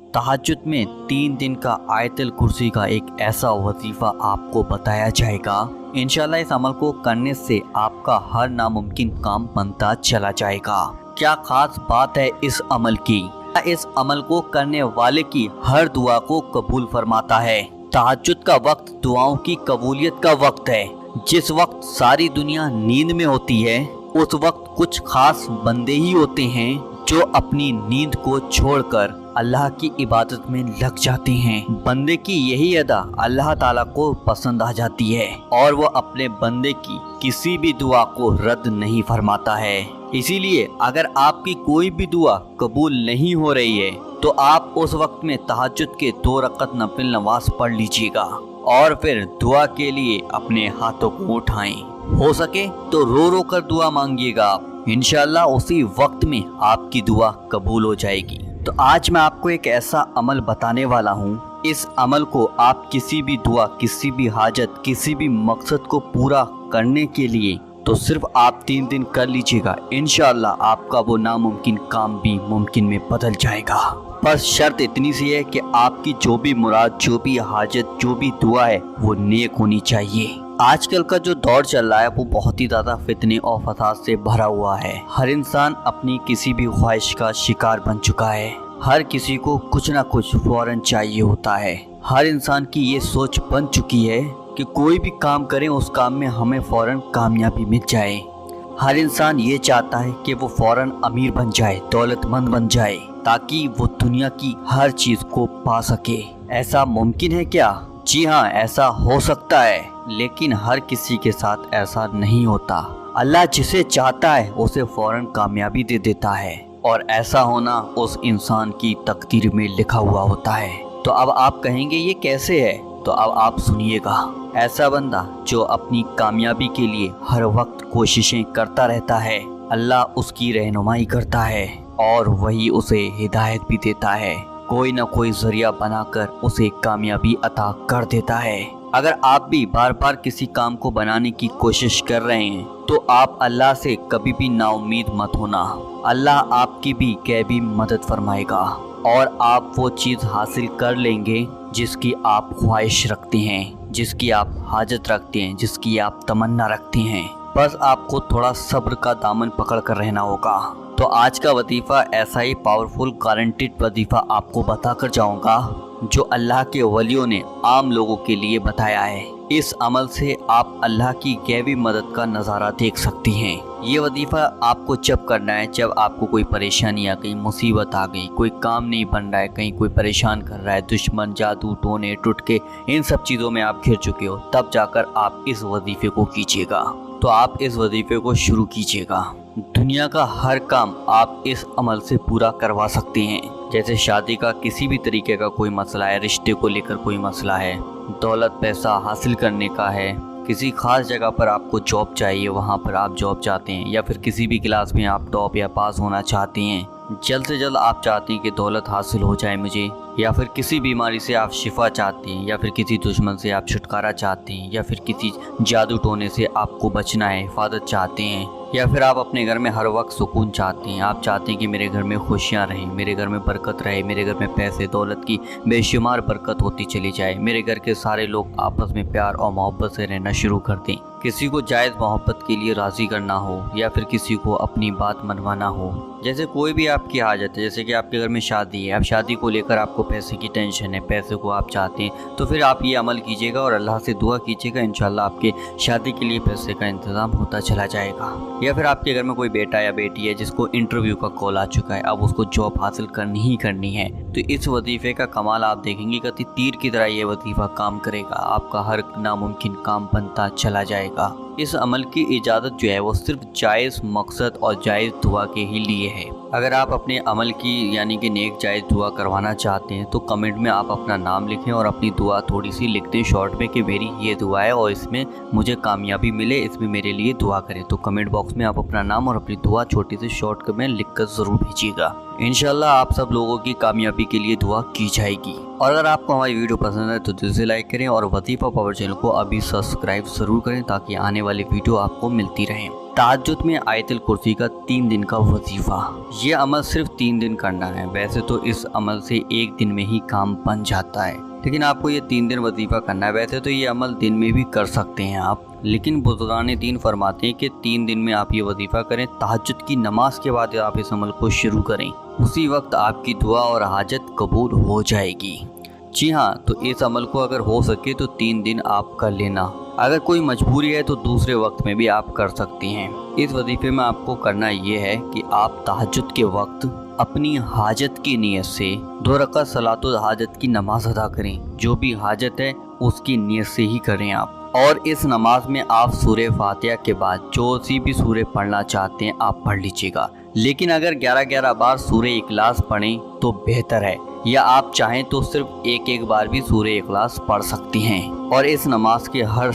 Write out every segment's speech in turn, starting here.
तहज्जुद में 3 दिन का आयतल कुर्सी का एक ऐसा वजीफा आपको बताया जाएगा। इंशाल्लाह इस अमल को करने से आपका हर नामुमकिन काम बनता चला जाएगा। क्या खास बात है इस अमल की? इस अमल को करने वाले की हर दुआ को कबूल फरमाता है। तहज्जुद का वक्त दुआओं की कबूलियत का वक्त है। जिस वक्त सारी दुनिया नींद में होती है, उस वक्त कुछ खास बंदे ही होते हैं जो अपनी नींद को छोड़कर अल्लाह की इबादत में लग जाते हैं। बंदे की यही अदा अल्लाह ताला को पसंद आ जाती है और वो अपने बंदे की किसी भी दुआ को रद्द नहीं फरमाता है। इसीलिए अगर आपकी कोई भी दुआ कबूल नहीं हो रही है तो आप उस वक्त में तहज्जुद के 2 रकअत नफिल नमाज पढ़ लीजिएगा और फिर दुआ के लिए अपने हाथों को उठाएं। हो सके तो रो रो कर दुआ मांगिएगा, इंशाल्लाह उसी वक्त में आपकी दुआ कबूल हो जाएगी। तो आज मैं आपको एक ऐसा अमल बताने वाला हूँ। इस अमल को आप किसी भी दुआ, किसी भी हाजत, किसी भी मकसद को पूरा करने के लिए तो सिर्फ आप 3 दिन कर लीजिएगा। इंशाल्लाह आपका वो नामुमकिन काम भी मुमकिन में बदल जाएगा। बस शर्त इतनी सी है कि आपकी जो भी मुराद, जो भी हाजत, जो भी दुआ है वो नेक होनी चाहिए। आजकल का जो दौर चल रहा है वो बहुत ही ज़्यादा फितने और फसाद से भरा हुआ है। हर इंसान अपनी किसी भी ख्वाहिश का शिकार बन चुका है। हर किसी को कुछ ना कुछ फौरन चाहिए होता है। हर इंसान की ये सोच बन चुकी है कि कोई भी काम करें उस काम में हमें फौरन कामयाबी मिल जाए। हर इंसान ये चाहता है कि वो फौरन अमीर बन जाए, दौलतमंद बन जाए, ताकि वो दुनिया की हर चीज़ को पा सके। ऐसा मुमकिन है क्या? जी हाँ, ऐसा हो सकता है, लेकिन हर किसी के साथ ऐसा नहीं होता। अल्लाह जिसे चाहता है उसे फौरन कामयाबी दे देता है और ऐसा होना उस इंसान की तकदीर में लिखा हुआ होता है। तो अब आप कहेंगे ये कैसे है? तो अब आप सुनिएगा। ऐसा बंदा जो अपनी कामयाबी के लिए हर वक्त कोशिशें करता रहता है, अल्लाह उसकी रहनुमाई करता है और वही उसे हिदायत भी देता है। कोई ना कोई जरिया बनाकर उसे कामयाबी अता कर देता है। अगर आप भी बार बार किसी काम को बनाने की कोशिश कर रहे हैं तो आप अल्लाह से कभी भी नाउम्मीद मत होना। अल्लाह आपकी भी कैबी मदद फरमाएगा और आप वो चीज़ हासिल कर लेंगे जिसकी आप ख्वाहिश रखते हैं, जिसकी आप हाजत रखते हैं, जिसकी आप तमन्ना रखते हैं। बस आपको थोड़ा सब्र का दामन पकड़ कर रहना होगा। तो आज का वजीफ़ा ऐसा ही पावरफुल गारंटीड वजीफ़ा आपको बताकर जाऊंगा जो अल्लाह के वलियों ने आम लोगों के लिए बताया है। इस अमल से आप अल्लाह की गैबी मदद का नज़ारा देख सकती हैं। ये वजीफ़ा आपको जब करना है जब आपको कोई परेशानी आ गई, मुसीबत आ गई, कोई काम नहीं बन रहा है, कहीं कोई परेशान कर रहा है, दुश्मन, जादू, टोने, टुटके, इन सब चीज़ों में आप घिर चुके हो, तब जाकर आप इस वजीफ़े को कीजिएगा। तो आप इस वजीफ़े को शुरू कीजिएगा। दुनिया का हर काम आप इस अमल से पूरा करवा सकते हैं। जैसे शादी का किसी भी तरीके का कोई मसला है, रिश्ते को लेकर कोई मसला है, दौलत पैसा हासिल करने का है, किसी खास जगह पर आपको जॉब चाहिए, वहाँ पर आप जॉब चाहते हैं, या फिर किसी भी क्लास में आप टॉप या पास होना चाहते हैं, जल्द से जल्द आप चाहते हैं कि दौलत हासिल हो जाए मुझे, या फिर किसी बीमारी से आप शिफा चाहते हैं, या फिर किसी दुश्मन से आप छुटकारा चाहते हैं, या फिर किसी जादू टोने से आपको बचना है, हिफाजत चाहते हैं, या फिर आप अपने घर में हर वक्त सुकून चाहते हैं। आप चाहते हैं कि मेरे घर में खुशियाँ रहें, मेरे घर में बरकत रहे, मेरे घर में पैसे दौलत की बेशुमार बरकत होती चली जाए, मेरे घर के सारे लोग आपस में प्यार और मोहब्बत से रहना शुरू कर दें, किसी को जायज़ मोहब्बत के लिए राज़ी करना हो या फिर किसी को अपनी बात मनवाना हो। जैसे कोई भी आपकी हाजत है, जैसे कि आपके घर में शादी है, अब शादी को लेकर आपको पैसे की टेंशन है, पैसे को आप चाहते हैं, तो फिर आप ये अमल कीजिएगा और अल्लाह से दुआ कीजिएगा, इंशाल्लाह आपके शादी के लिए पैसे का इंतज़ाम होता चला जाएगा। या फिर आपके घर में कोई बेटा या बेटी है जिसको इंटरव्यू का कॉल आ चुका है, अब उसको जॉब हासिल करनी ही करनी है, तो इस वजीफ़े का कमाल आप देखेंगे कि तीर की तरह ये वजीफ़ा काम करेगा। आपका हर नामुमकिन काम बनता चला जाएगा। इस अमल की इजाज़त जो है वो सिर्फ जायज़ मकसद और जायज़ दुआ के ही लिए है। अगर आप अपने अमल की यानी कि नेक जायज़ दुआ करवाना चाहते हैं तो कमेंट में आप अपना नाम लिखें और अपनी दुआ थोड़ी सी लिख दें शॉर्ट में कि मेरी ये दुआ है और इसमें मुझे कामयाबी मिले, इसमें मेरे लिए दुआ करें। तो कमेंट बॉक्स में आप अपना नाम और अपनी दुआ छोटी सी शॉर्ट में लिख कर ज़रूर भेजिएगा। इंशाल्लाह आप सब लोगों की कामयाबी के लिए दुआ की जाएगी। और अगर आपको हमारी वीडियो पसंद है तो दिल से लाइक करें और वजीफा पावर चैनल को अभी सब्सक्राइब जरूर करें ताकि आने वाली वीडियो आपको मिलती रहे। तहज्जुद में आयतुल कुर्सी का 3 दिन का वजीफा। ये अमल सिर्फ 3 दिन करना है। वैसे तो इस अमल से 1 दिन में ही काम बन जाता है, लेकिन आपको ये 3 दिन वजीफा करना है। वैसे तो ये अमल दिन में भी कर सकते हैं आप, लेकिन बुजुर्गान दीन फरमाते हैं कि 3 दिन में आप ये वजीफा करें। तहज्जुद की नमाज के बाद आप इस अमल को शुरू करें, उसी वक्त आपकी दुआ और हाजत कबूल हो जाएगी। जी हाँ, तो इस अमल को अगर हो सके तो 3 दिन आप कर लेना। अगर कोई मजबूरी है तो दूसरे वक्त में भी आप कर सकते हैं। इस वजीफे में आपको करना ये है कि आप तहज्जुद के वक्त अपनी हाजत की नीयत से 2 रकात सलातुल हाजत की नमाज अदा करें। जो भी हाजत है उसकी नीयत से ही करें आप। और इस नमाज में आप सूरह फातिहा के बाद जो सी भी सूरह पढ़ना चाहते हैं आप पढ़ लीजिएगा, लेकिन अगर 11-11 बार सूरह इखलास पढ़ें तो बेहतर है, या आप चाहें तो सिर्फ एक बार भी सूरह इखलास पढ़ सकती हैं। और इस नमाज के हर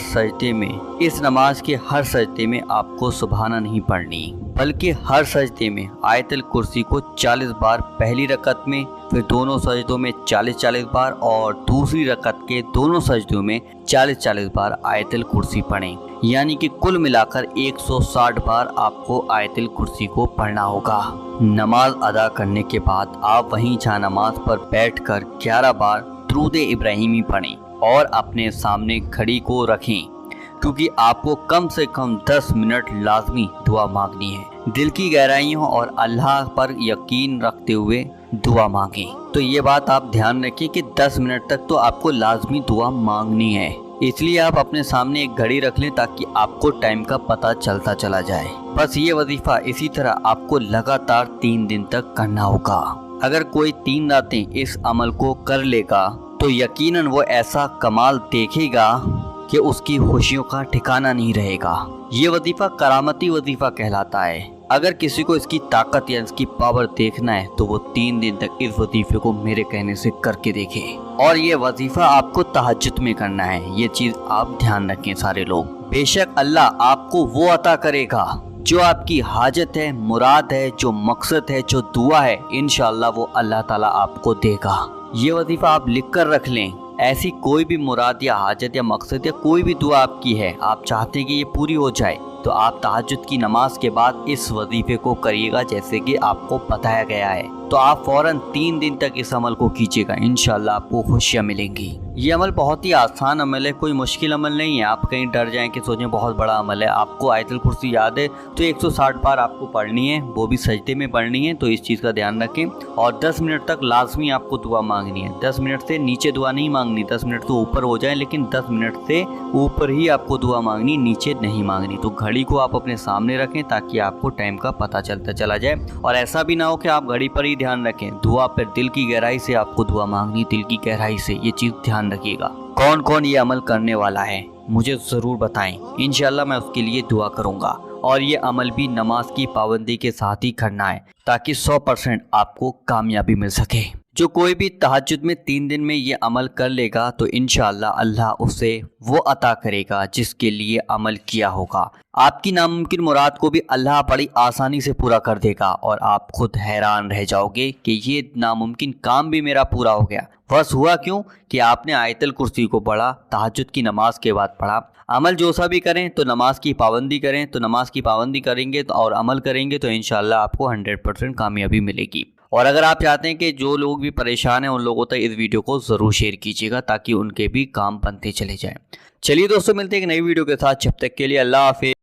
सजदे में आपको सुबहाना नहीं पढ़नी, बल्कि हर सजदे में आयतुल कुर्सी को 40 बार पहली रकत में, फिर दोनों सजदों में 40-40 बार और दूसरी रकत के दोनों सजदों में 40-40 बार आयतुल कुर्सी पढ़ें। यानी कि कुल मिलाकर 160 बार आपको आयतुल कुर्सी को पढ़ना होगा। नमाज अदा करने के बाद आप वहीं जहाँ नमाज पर बैठकर 11 बार दुरूद इब्राहिमी पढ़ें और अपने सामने घड़ी को रखें, क्योंकि आपको कम से कम 10 मिनट लाजमी दुआ मांगनी है। दिल की गहराइयों और अल्लाह पर यकीन रखते हुए दुआ मांगें। तो ये बात आप ध्यान रखिए कि 10 मिनट तक तो आपको लाजमी दुआ मांगनी है, इसलिए आप अपने सामने एक घड़ी रख लें ताकि आपको टाइम का पता चलता चला जाए। बस ये वजीफा इसी तरह आपको लगातार 3 दिन तक करना होगा। अगर कोई 3 रातें इस अमल को कर लेगा तो यकीनन वो ऐसा कमाल देखेगा कि उसकी खुशियों का ठिकाना नहीं रहेगा। ये वजीफा करामती वजीफा कहलाता है। अगर किसी को इसकी ताकत या इसकी पावर देखना है तो वो 3 दिन तक इस वजीफे को मेरे कहने से करके देखे। और ये वजीफा आपको तहज्जुद में करना है, ये चीज आप ध्यान रखें सारे लोग। बेशक अल्लाह आपको वो अता करेगा जो आपकी हाजत है, मुराद है, जो मकसद है, जो दुआ है, इंशाअल्लाह वो अल्लाह ताला आपको देगा। ये वजीफा आप लिख कर रख लें। ऐसी कोई भी मुराद या हाजत या मकसद या कोई भी दुआ आपकी है, आप चाहते हैं कि ये पूरी हो जाए, तो आप तहज्जुद की नमाज के बाद इस वजीफे को करिएगा जैसे कि आपको बताया गया है। तो आप फौरन 3 दिन तक इस अमल को कीजिएगा, इंशाल्लाह आपको खुशियाँ मिलेंगी। ये अमल बहुत ही आसान अमल है, कोई मुश्किल अमल नहीं है। आप कहीं डर जाएं कि सोचें बहुत बड़ा अमल है। आपको आयतुल कुर्सी याद है तो 160 बार आपको पढ़नी है, वो भी सजदे में पढ़नी है, तो इस चीज़ का ध्यान रखें। और 10 मिनट तक लाजमी आपको दुआ मांगनी है। 10 मिनट से नीचे दुआ नहीं मांगनी, 10 मिनट तो ऊपर हो जाए, लेकिन 10 मिनट से ऊपर ही आपको दुआ मांगनी, नीचे नहीं मांगनी। तो घड़ी को आप अपने सामने रखें ताकि आपको टाइम का पता चलता चला जाए। और ऐसा भी ना हो कि आप घड़ी पर ही ध्यान रखें, दुआ पर दिल की गहराई से आपको दुआ मांगनी, दिल की गहराई से। ये चीज़ ध्यान रखिएगा। कौन कौन ये अमल करने वाला है मुझे ज़रूर बताएं, इंशाल्लाह मैं उसके लिए दुआ करूँगा। और ये अमल भी नमाज की पाबंदी के साथ ही करना है ताकि 100% आपको कामयाबी मिल सके। जो कोई भी तहज्जुद में 3 दिन में ये अमल कर लेगा तो इंशाअल्लाह अल्लाह उसे वो अता करेगा जिसके लिए अमल किया होगा। आपकी नामुमकिन मुराद को भी अल्लाह बड़ी आसानी से पूरा कर देगा और आप खुद हैरान रह जाओगे कि ये नामुमकिन काम भी मेरा पूरा हो गया। बस हुआ क्यों कि आपने आयतुल कुर्सी को पढ़ा, तहज्जुद की नमाज के बाद पढ़ा। अमल जो सा भी करें तो नमाज की पाबंदी करें, तो नमाज की पाबंदी करेंगे तो और अमल करेंगे तो इंशाअल्लाह आपको 100% कामयाबी मिलेगी। और अगर आप चाहते हैं कि जो लोग भी परेशान हैं उन लोगों तक इस वीडियो को ज़रूर शेयर कीजिएगा ताकि उनके भी काम बनते चले जाएं। चलिए दोस्तों, मिलते हैं एक नई वीडियो के साथ। जब तक के लिए अल्लाह हाफिज़।